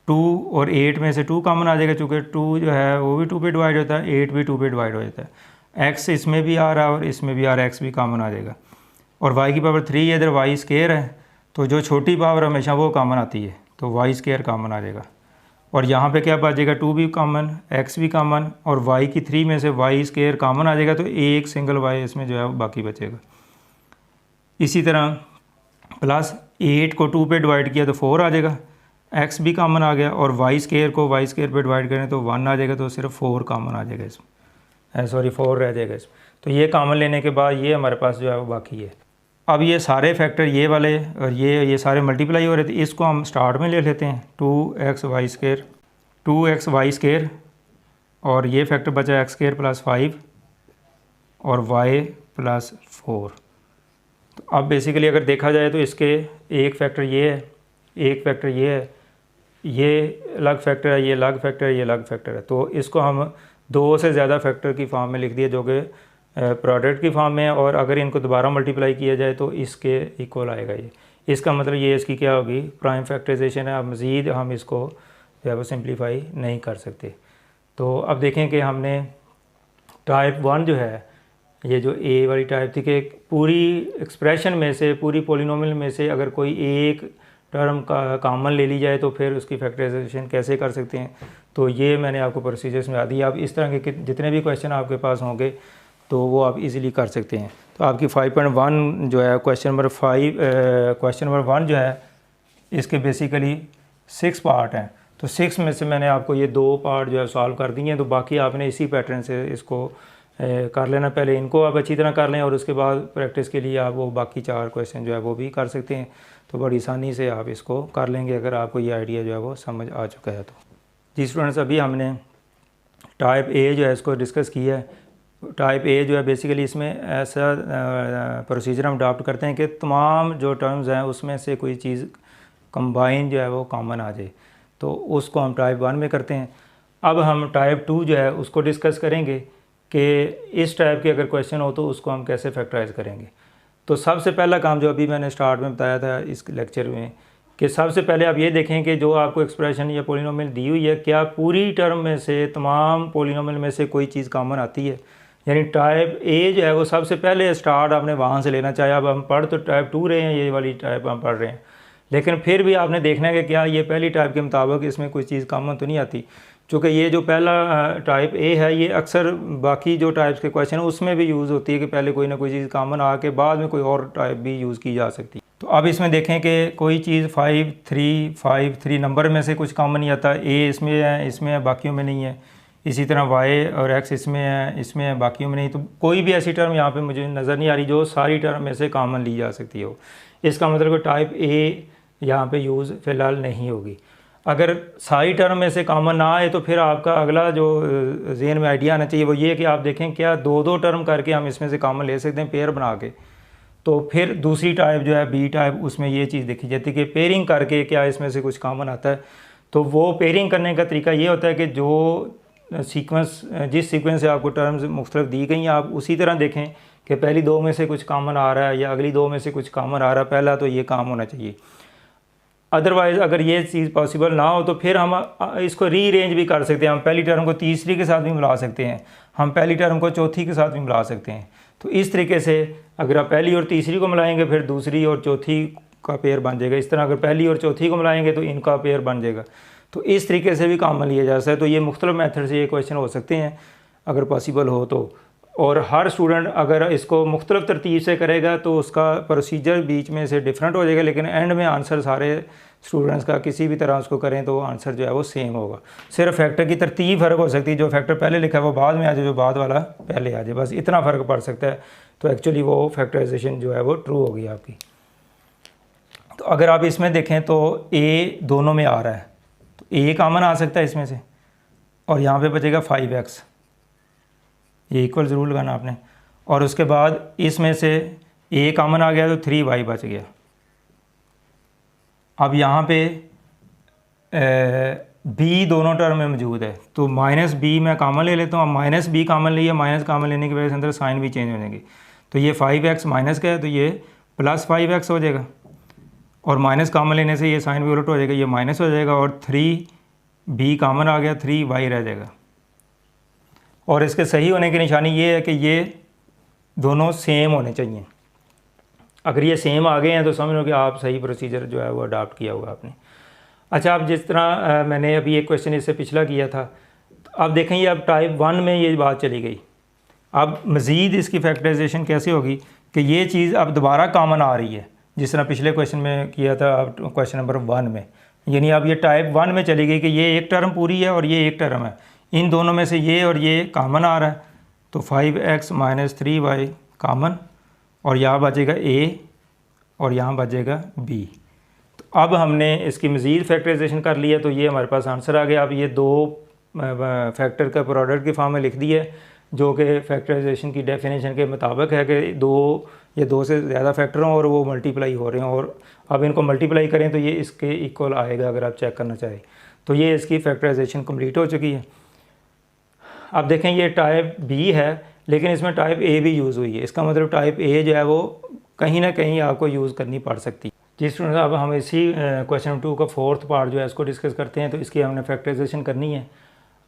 2 और 8 में से 2 कॉमन आ जाएगा, चूँकि 2 जो है वो भी 2 पे डिवाइड होता है, 8 भी 2 पे डिवाइड हो जाता है। x इसमें भी आ रहा है और इसमें भी आ रहा है, x भी कॉमन आ जाएगा। और y³ इधर y² है, तो जो छोटी पावर हमेशा वो कॉमन आती है, तो y² कॉमन आ जाएगा। और यहाँ पे क्या बच जाएगा, 2 भी कॉमन, x भी कॉमन और y³ में से y² कॉमन आ जाएगा, तो एक सिंगल y इसमें जो है बाकी बचेगा। इसी तरह प्लस 8 को 2 पे डिवाइड किया तो 4 आ जाएगा, x भी कॉमन आ गया और y² को y² पे डिवाइड करें तो 1 आ जाएगा, तो सिर्फ 4 कॉमन आ जाएगा इसमें, 4 रह जाएगा इसमें। तो ये कॉमन लेने के बाद ये हमारे पास जो है वो बाकी है। अब ये सारे फैक्टर ये वाले और ये सारे मल्टीप्लाई हो रहे थे, इसको हम स्टार्ट में ले लेते हैं, 2xy² और ये फैक्टर बचा x² + 5 और y+4। तो अब बेसिकली अगर देखा जाए तो इसके एक फैक्टर ये है, एक फैक्टर ये है, ये अलग फैक्टर है, ये अलग फैक्टर है, ये अलग फैक्टर है। तो इसको हम 2 से ज़्यादा फैक्टर की फॉर्म में लिख दिए जो कि प्रोडक्ट की फॉर्म में है, और अगर इनको दोबारा मल्टीप्लाई किया जाए तो इसके इक्वल आएगा ये। इसका मतलब ये इसकी क्या होगी, प्राइम फैक्टराइजेशन है। अब मज़ीद हम इसको जो है वो सिंप्लीफाई नहीं कर सकते। तो अब देखें कि हमने टाइप 1 जो है, ये जो ए वाली टाइप थी कि पूरी एक्सप्रेशन में से, पूरी पोलिनोमियल में से अगर कोई एक टर्म का कॉमन ले ली जाए तो फिर उसकी फैक्टराइजेशन कैसे कर सकते हैं, तो ये मैंने आपको प्रोसीजर्स में दी। आप इस तरह के जितने भी क्वेश्चन आपके पास होंगे तो वो आप इजीली कर सकते हैं। तो आपकी 5.1 जो है क्वेश्चन नंबर 1 जो है इसके बेसिकली 6 पार्ट हैं। तो 6 में से मैंने आपको ये 2 पार्ट जो है सॉल्व कर दिए हैं, तो बाकी आपने इसी पैटर्न से इसको कर लेना। पहले इनको आप अच्छी तरह कर लें और उसके बाद प्रैक्टिस के लिए आप वो बाकी 4 क्वेश्चन जो है वो भी कर सकते हैं। तो बड़ी आसानी से आप इसको कर लेंगे अगर आपको ये आइडिया जो है वो समझ आ चुका है। तो जी स्टूडेंट्स, अभी हमने टाइप ए जो है इसको डिस्कस किया है। टाइप ए जो है बेसिकली इसमें ऐसा प्रोसीजर हम अडॉप्ट करते हैं कि तमाम जो टर्म्स हैं उसमें से कोई चीज़ कंबाइन जो है वो कॉमन आ जाए, तो उसको हम टाइप 1 में करते हैं। अब हम टाइप 2 जो है उसको डिस्कस करेंगे कि इस टाइप के अगर क्वेश्चन हो तो उसको हम कैसे फैक्टराइज करेंगे। तो सबसे पहला काम जो अभी मैंने स्टार्ट में बताया था इस लेक्चर में, कि सबसे पहले आप ये देखें कि जो आपको एक्सप्रेशन या पोलिनोमियल दी हुई है, क्या पूरी टर्म में से, तमाम पोलिनोमियल में से कोई चीज़ कॉमन आती है। यानी टाइप ए जो है वो सबसे पहले स्टार्ट आपने वहाँ से लेना। चाहे अब हम पढ़ तो टाइप 2 रहे हैं, ये वाली टाइप हम पढ़ रहे हैं, लेकिन फिर भी आपने देखना है कि क्या ये पहली टाइप के मुताबिक इसमें कोई चीज़ कॉमन तो नहीं आती। चूँकि ये जो पहला टाइप ए है ये अक्सर बाकी जो टाइप्स के क्वेश्चन है उसमें भी यूज़ होती है कि पहले कोई ना कोई चीज़ कॉमन आके बाद में कोई और टाइप भी यूज़ की जा सकती है। तो अब इसमें देखें कि कोई चीज़ 5 3 नंबर में से कुछ कॉमन नहीं आता। ए इसमें है बाकियों में नहीं है। इसी तरह y और x इसमें है बाकियों में नहीं। तो कोई भी ऐसी टर्म यहाँ पे मुझे नज़र नहीं आ रही जो सारी टर्म में से कॉमन ली जा सकती हो। इसका मतलब टाइप ए यहाँ पे यूज़ फ़िलहाल नहीं होगी। अगर सारी टर्म में से कॉमन ना आए तो फिर आपका अगला जो ज़हन में आइडिया आना चाहिए वो ये कि आप देखें क्या दो दो टर्म करके हम इसमें से कॉमन ले सकते हैं पेयर बना के। तो फिर दूसरी टाइप जो है बी टाइप, उसमें ये चीज़ देखी जाती है कि पेयरिंग करके क्या इसमें से कुछ कॉमन आता है। तो वो पेयरिंग करने का तरीका ये होता है कि जो सीक्वेंस जिस सीक्वेंस से आपको टर्म्स मुख्तलिफ दी गई हैं आप उसी तरह देखें कि पहली दो में से कुछ कॉमन आ रहा है या अगली दो में से कुछ कॉमन आ रहा है, पहला तो ये काम होना चाहिए। अदरवाइज़ अगर ये चीज़ पॉसिबल ना हो तो फिर हम इसको रीअरेंज भी कर सकते हैं। हम पहली टर्म को तीसरी के साथ भी मिला सकते हैं, हम पहली टर्म को चौथी के साथ भी मिला सकते हैं। तो इस तरीके से अगर आप पहली और तीसरी को मिलाएंगे फिर दूसरी और चौथी का पेयर बन जाएगा। इस तरह अगर पहली और चौथी को मिलाएंगे तो इनका पेयर बन जाएगा। तो इस तरीके से भी कॉमन लिया जा सकता है। तो ये मुख्तलिफ मेथड से ये क्वेश्चन हो सकते हैं अगर पॉसिबल हो तो। और हर स्टूडेंट अगर इसको मुख्तलिफ तरतीब से करेगा तो उसका प्रोसीजर बीच में से डिफरेंट हो जाएगा, लेकिन एंड में आंसर सारे स्टूडेंट्स का किसी भी तरह उसको करें तो आंसर जो है वो सेम होगा। सिर्फ फैक्टर की तरतीब फ़र्क हो सकती है, जो फैक्टर पहले लिखा है वो बाद में आ जाए, जो बाद वाला पहले आ जाए, बस इतना फ़र्क पड़ सकता है। तो एक्चुअली वो फैक्टराइजेशन जो है वो ट्रू होगी आपकी। तो अगर आप इसमें देखें तो ए दोनों में आ रहा है तो ए कॉमन आ सकता है इसमें से, और यहाँ पे बचेगा 5x, ये इक्वल ज़रूर लगाना आपने। और उसके बाद इसमें से ए कॉमन आ गया तो 3y बच गया। अब यहाँ पे b दोनों टर्म में मौजूद है तो -b मैं कॉमन ले लेता हूँ। अब -b कॉमन लिया, माइनस कॉमन लेने की वजह से अंदर साइन भी चेंज हो जाएंगे। तो ये 5x माइनस का है तो ये +5x हो जाएगा, और माइनस कॉमन लेने से ये साइन भी उलट हो जाएगा, ये माइनस हो जाएगा, और 3b कॉमन आ गया, 3y रह जाएगा। और इसके सही होने की निशानी ये है कि ये दोनों सेम होने चाहिए। अगर ये सेम आ गए हैं तो समझ लो कि आप सही प्रोसीजर जो है वो अडॉप्ट किया होगा आपने। अच्छा, अब जिस तरह मैंने अभी एक क्वेश्चन इससे पिछला किया था, तो अब देखें ये अब टाइप 1 में ये बात चली गई। अब मज़ीद इसकी फैक्टराइजेशन कैसे होगी कि ये चीज़ अब दोबारा कॉमन आ रही है, जिस तरह पिछले क्वेश्चन में किया था अब क्वेश्चन नंबर 1 में। यानी अब ये टाइप 1 में चली गई कि ये एक टर्म पूरी है और ये एक टर्म है, इन दोनों में से ये और ये कॉमन आ रहा है। तो 5x - 3y कॉमन, और यहाँ बचेगा a और यहाँ बचेगा b। तो अब हमने इसकी मज़ीद फैक्टराइजेशन कर लिया तो ये हमारे पास आंसर आ गया। अब ये दो फैक्टर का प्रोडक्ट की फॉर्म में लिख दिया है, जो कि फैक्टराइजेशन की डेफिनेशन के मुताबिक है कि दो से ज़्यादा फैक्टर हों और वो मल्टीप्लाई हो रहे हैं, और अब इनको मल्टीप्लाई करें तो ये इसके इक्वल आएगा अगर आप चेक करना चाहें। तो ये इसकी फैक्टराइजेशन कंप्लीट हो चुकी है। अब देखें ये टाइप बी है लेकिन इसमें टाइप ए भी यूज़ हुई है, इसका मतलब टाइप ए जो है वो कहीं ना कहीं आपको यूज़ करनी पड़ सकती है। जी स्टूडेंट्स, अब हम इसी क्वेश्चन नंबर 2 का 4th पार्ट जो है इसको डिस्कस करते हैं। तो इसकी हमने फैक्टराइजेशन करनी है।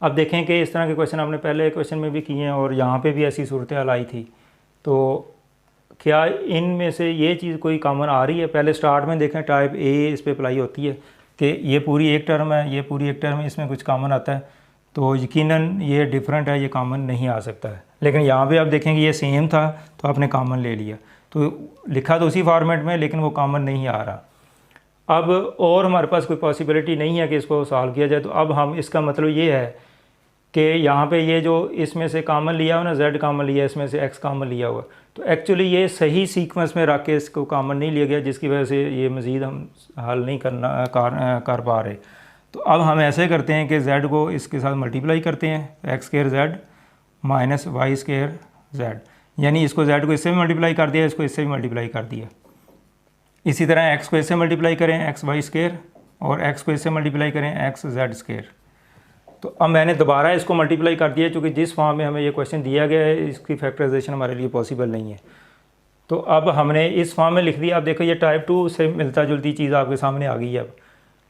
अब देखें कि इस तरह के क्वेश्चन आपने पहले क्वेश्चन में भी किए हैं और यहाँ पे भी ऐसी सूरत हाल आई थी। तो क्या इनमें से ये चीज़ कोई कॉमन आ रही है? पहले स्टार्ट में देखें टाइप ए इस पर अप्लाई होती है कि ये पूरी एक टर्म है, ये पूरी एक टर्म है, इसमें कुछ कॉमन आता है तो यकीनन ये डिफरेंट है, ये कॉमन नहीं आ सकता है। लेकिन यहाँ पे आप देखेंगे ये सेम था तो आपने कॉमन ले लिया, तो लिखा तो उसी फॉर्मेट में लेकिन वो कॉमन नहीं आ रहा। अब और हमारे पास कोई पॉसिबिलिटी नहीं है कि इसको सॉल्व किया जाए। तो अब हम इसका मतलब ये है कि यहाँ पे ये जो इसमें से कॉमन लिया हो ना, z कॉमन लिया, इसमें से x कॉमन लिया हुआ, तो एक्चुअली ये सही सीक्वेंस में रख के इसको कॉमन नहीं लिया गया, जिसकी वजह से ये मज़ीद हम हल नहीं कर पा रहे। तो अब हम ऐसे करते हैं कि z को इसके साथ मल्टीप्लाई करते हैं, x² z - y² z, यानी इसको z को इससे भी मल्टीप्लाई कर दिया, इसको इससे भी मल्टीप्लाई कर दिया। इसी तरह x को इससे मल्टीप्लाई करें xy² और x को इससे मल्टीप्लाई करें xz²। तो अब मैंने दोबारा इसको मल्टीप्लाई कर दिया, क्योंकि जिस फॉर्म में हमें ये क्वेश्चन दिया गया है इसकी फैक्टराइजेशन हमारे लिए पॉसिबल नहीं है। तो अब हमने इस फॉर्म में लिख दिया। अब देखो ये टाइप 2 से मिलता जुलती चीज़ आपके सामने आ गई है अब।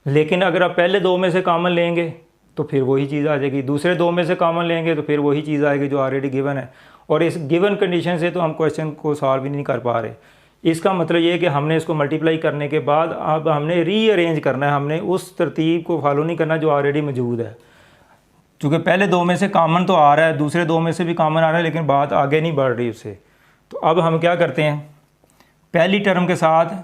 लेकिन अगर आप पहले दो में से कॉमन लेंगे तो फिर वही चीज़ आ जाएगी, दूसरे दो में से कॉमन लेंगे तो फिर वही चीज़ आएगी जो ऑलरेडी गिवन है। और इस गिवन कंडीशन से तो हम क्वेश्चन को सॉल्व ही नहीं कर पा रहे। इसका मतलब ये है कि हमने इसको मल्टीप्लाई करने के बाद अब हमने रीअरेंज करना है, हमने उस तरतीब को फॉलो नहीं करना जो ऑलरेडी मौजूद है। क्योंकि पहले दो में से कॉमन तो आ रहा है, दूसरे दो में से भी कॉमन आ रहा है, लेकिन बात आगे नहीं बढ़ रही उससे। तो अब हम क्या करते हैं, पहली टर्म के साथ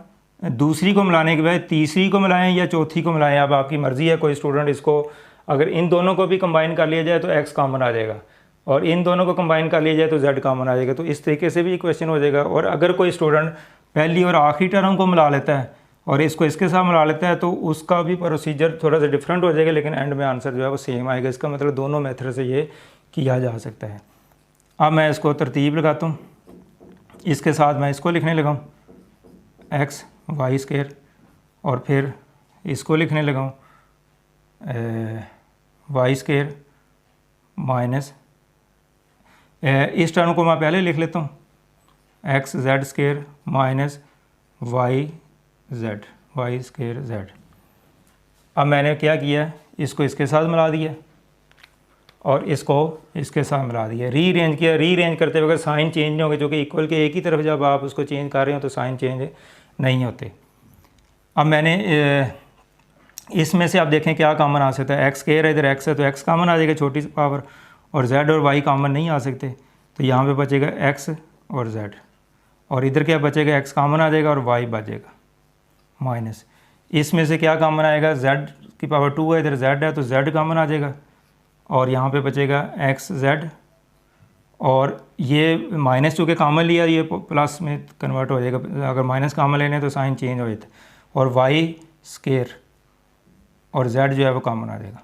दूसरी को मिलाने के बाद तीसरी को मिलाएं या चौथी को मिलाएं, अब आपकी मर्ज़ी है। कोई स्टूडेंट इसको अगर इन दोनों को भी कंबाइन कर लिया जाए तो x कॉमन आ जाएगा, और इन दोनों को कंबाइन कर लिया जाए तो z कॉमन आ जाएगा। तो इस तरीके से भी क्वेश्चन हो जाएगा। और अगर कोई स्टूडेंट पहली और आखिरी टर्म को मिला लेता है और इसको इसके साथ मिला लेते हैं तो उसका भी प्रोसीजर थोड़ा सा डिफरेंट हो जाएगा, लेकिन एंड में आंसर जो है वो सेम आएगा। इसका मतलब दोनों मेथड से ये किया जा सकता है। अब मैं इसको तरतीब लगाता हूँ, इसके साथ मैं इसको लिखने लगाऊँ एक्स वाई स्क्वायर, और फिर इसको लिखने लगाऊँ वाई स्क्वायर माइनस, इस टर्म को मैं पहले लिख लेता हूँ x z square minus y square z. अब मैंने क्या किया, इसको इसके साथ मिला दिया और इसको इसके साथ मिला दिया, रीअरेंज किया। रीअरेंज करते वक्त साइन चेंज नहीं होंगे, जो कि इक्वल के एक ही तरफ जब आप उसको चेंज कर रहे हो तो साइन चेंज नहीं होते। अब मैंने इसमें से आप देखें क्या कॉमन आ सकता है, एक्स स्क्वायर है, इधर एक्स है तो एक्स कॉमन आ जाएगा छोटी सी पावर, और जेड और वाई कॉमन नहीं आ सकते, तो यहाँ पे बचेगा एक्स और जेड, और इधर क्या बचेगा, एक्स कॉमन आ जाएगा और वाई बचेगा माइनस। इसमें से क्या कॉमन आएगा, जेड की पावर 2 है, इधर जेड है तो जेड कॉमन आ जाएगा, और यहाँ पे बचेगा एक्स जेड, और ये माइनस चूँकि कॉमन लिया ये प्लस में कन्वर्ट हो जाएगा, अगर माइनस कॉमन लेने तो साइन चेंज हो जाता, और वाई स्क्वायर और जेड जो है वो कॉमन आ जाएगा।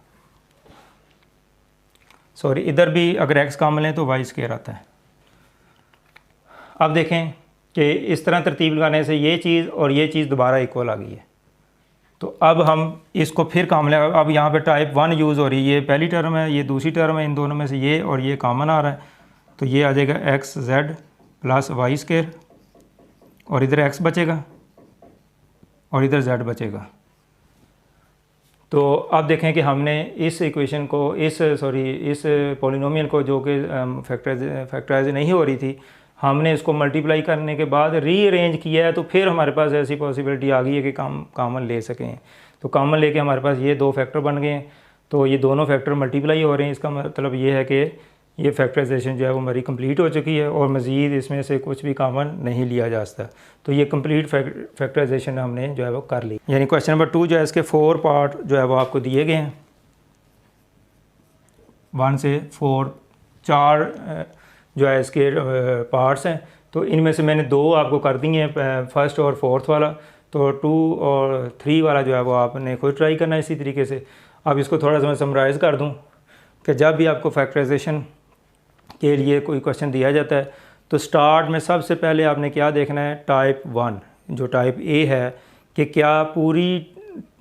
सॉरी, इधर भी अगर एक्स कॉमन लें तो वाई स्क्वायर आता है। अब देखें कि इस तरह तरतीब लगाने से ये चीज़ और ये चीज़ दोबारा इक्वल आ गई है, तो अब हम इसको फिर कॉमन लें। अब यहाँ पे टाइप 1 यूज़ हो रही है, ये पहली टर्म है, ये दूसरी टर्म है, इन दोनों में से ये और ये कॉमन आ रहा है, तो ये आ जाएगा x z plus y square, और इधर एक्स बचेगा और इधर जेड बचेगा। तो अब देखें कि हमने इस इक्वेशन को इस पॉलिनोमियल को जो कि फैक्टराइज नहीं हो रही थी, हमने इसको मल्टीप्लाई करने के बाद रीअरेंज किया है, तो फिर हमारे पास ऐसी पॉसिबिलिटी आ गई है कि कॉमन ले सकें। तो कॉमन लेके हमारे पास ये दो फैक्टर बन गए हैं, तो ये दोनों फैक्टर मल्टीप्लाई हो रहे हैं। इसका मतलब ये है कि ये फैक्टराइजेशन जो है वो हमारी कंप्लीट हो चुकी है और मज़ीद इसमें से कुछ भी कॉमन नहीं लिया जा सकता। तो ये कंप्लीट फैक्टराइजेशन हमने जो है वो कर ली। यानी क्वेश्चन नंबर 2 जो है इसके 4 पार्ट जो है वो आपको दिए गए हैं, 1 से 4 4 जो है इसके पार्ट्स हैं। तो इनमें से मैंने 2 आपको कर दिए हैं, फर्स्ट और फोर्थ वाला, तो 2 और 3 वाला जो है वो आपने खुद ट्राई करना है इसी तरीके से। अब इसको थोड़ा सा मैं समराइज़ कर दूं कि जब भी आपको फैक्टराइजेशन के लिए कोई क्वेश्चन दिया जाता है तो स्टार्ट में सबसे पहले आपने क्या देखना है, टाइप 1 जो टाइप ए है, कि क्या पूरी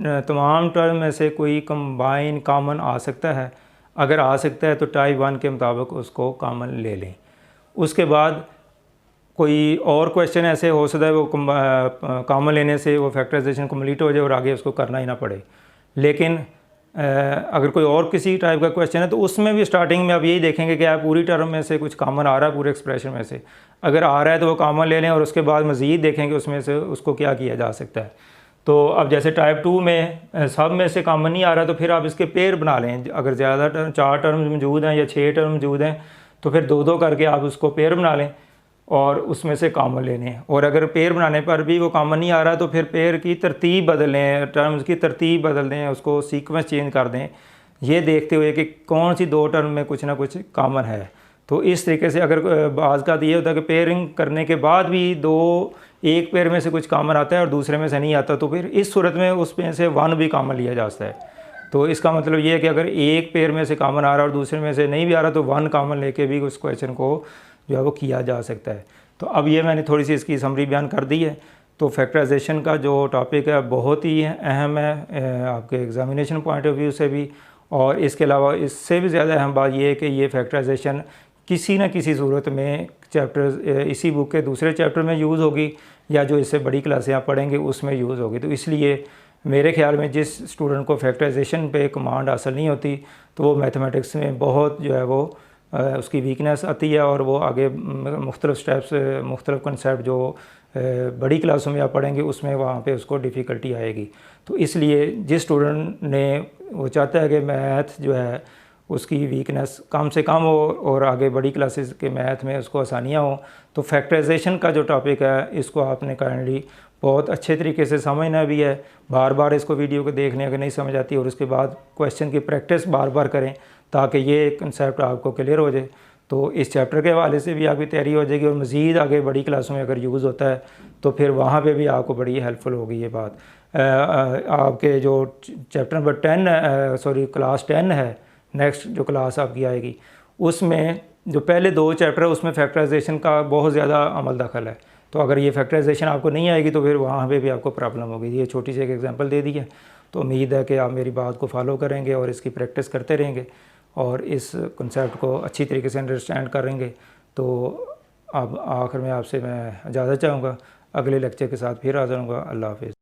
तमाम टर्म में से कोई कंबाइन कॉमन आ सकता है। अगर आ सकता है तो टाइप 1 के मुताबिक उसको कॉमन ले लें। उसके बाद कोई और क्वेश्चन ऐसे हो सकता है वो कॉमन लेने से वो फैक्टराइजेशन कंप्लीट हो जाए और आगे उसको करना ही ना पड़े। लेकिन अगर कोई और किसी टाइप का क्वेश्चन है तो उसमें भी स्टार्टिंग में आप यही देखेंगे कि आप पूरी टर्म में से कुछ कॉमन आ रहा है, पूरे एक्सप्रेशन में से अगर आ रहा है तो वो कॉमन ले लें, और उसके बाद मज़ीद देखेंगे उसमें से उसको क्या किया जा सकता है। तो अब जैसे टाइप 2 में सब में से कॉमन नहीं आ रहा तो फिर आप इसके पेयर बना लें। अगर ज़्यादा 4 टर्म मौजूद हैं या 6 टर्म मौजूद हैं तो फिर 2-2 करके आप उसको पेयर बना लें और उसमें से कॉमन लेने। और अगर पेयर बनाने पर भी वो कॉमन नहीं आ रहा तो फिर पेयर की तरतीब बदल लें, टर्म्स की तरतीब बदल दें, उसको सीक्वेंस चेंज कर दें, ये देखते हुए कि कौन सी 2 टर्म में कुछ ना कुछ कॉमन है। तो इस तरीके से अगर बाज़ का ये होता है कि पेयरिंग करने के बाद भी एक पेयर में से कुछ कॉमन आता है और दूसरे में से नहीं आता, तो फिर इस सूरत में उस में से 1 भी कॉमन लिया जा सकता है। तो इसका मतलब ये है कि अगर एक पेयर में से कॉमन आ रहा है और दूसरे में से नहीं भी आ रहा तो 1 कॉमन लेके भी उस क्वेश्चन को जो है वो किया जा सकता है। तो अब ये मैंने थोड़ी सी इसकी समरी बयान कर दी है। तो फैक्टराइजेशन का जो टॉपिक है बहुत ही अहम है आपके एग्जामिनेशन पॉइंट ऑफ व्यू से भी, और इसके अलावा इससे भी ज़्यादा अहम बात ये है कि ये फैक्टराइजेशन किसी न किसी सूरत में चैप्टर इसी बुक के दूसरे चैप्टर में यूज़ होगी या जो इससे बड़ी क्लासें आप पढ़ेंगे उसमें यूज़ होगी। तो इसलिए मेरे ख्याल में जिस स्टूडेंट को फैक्टराइजेशन पे कमांड हासिल नहीं होती तो वो मैथमेटिक्स में बहुत जो है वो उसकी वीकनेस आती है और वो आगे मुख्तलिफ स्टेप्स मुख्तलिफ कंसेप्ट जो बड़ी क्लासों में आप पढ़ेंगे उसमें वहाँ पे उसको डिफ़िकल्टी आएगी। तो इसलिए जिस स्टूडेंट ने वो चाहता है कि मैथ जो है उसकी वीकनेस कम से कम हो और आगे बड़ी क्लासेस के मैथ में उसको आसानियाँ हो, तो फैक्टराइजेशन का जो टॉपिक है इसको आपने काइंडली बहुत अच्छे तरीके से समझना भी है। बार बार इसको वीडियो को देखने अगर नहीं समझ आती और उसके बाद क्वेश्चन की प्रैक्टिस बार बार करें ताकि ये कंसेप्ट आपको क्लियर हो जाए। तो इस चैप्टर के हवाले से भी आपकी तैयारी हो जाएगी और मज़ीद आगे बड़ी क्लासों में अगर यूज़ होता है तो फिर वहाँ पे भी आपको बड़ी हेल्पफुल होगी ये बात। आपके जो चैप्टर नंबर 10 क्लास 10 है, नेक्स्ट जो क्लास आपकी आएगी, उसमें जो पहले 2 चैप्टर है उसमें फैक्टराइजेशन का बहुत ज़्यादा अमल दखल है। तो अगर ये फैक्टराइजेशन आपको नहीं आएगी तो फिर वहाँ पे भी आपको प्रॉब्लम होगी। ये छोटी सी एक एग्जांपल दे दी है, तो उम्मीद है कि आप मेरी बात को फॉलो करेंगे और इसकी प्रैक्टिस करते रहेंगे और इस कॉन्सेप्ट को अच्छी तरीके से अंडरस्टैंड करेंगे। तो अब आखिर में आपसे मैं इजाज़त चाहूँगा, अगले लेक्चर के साथ फिर हाज़िर होऊंगा। अल्लाह हाफ़िज़।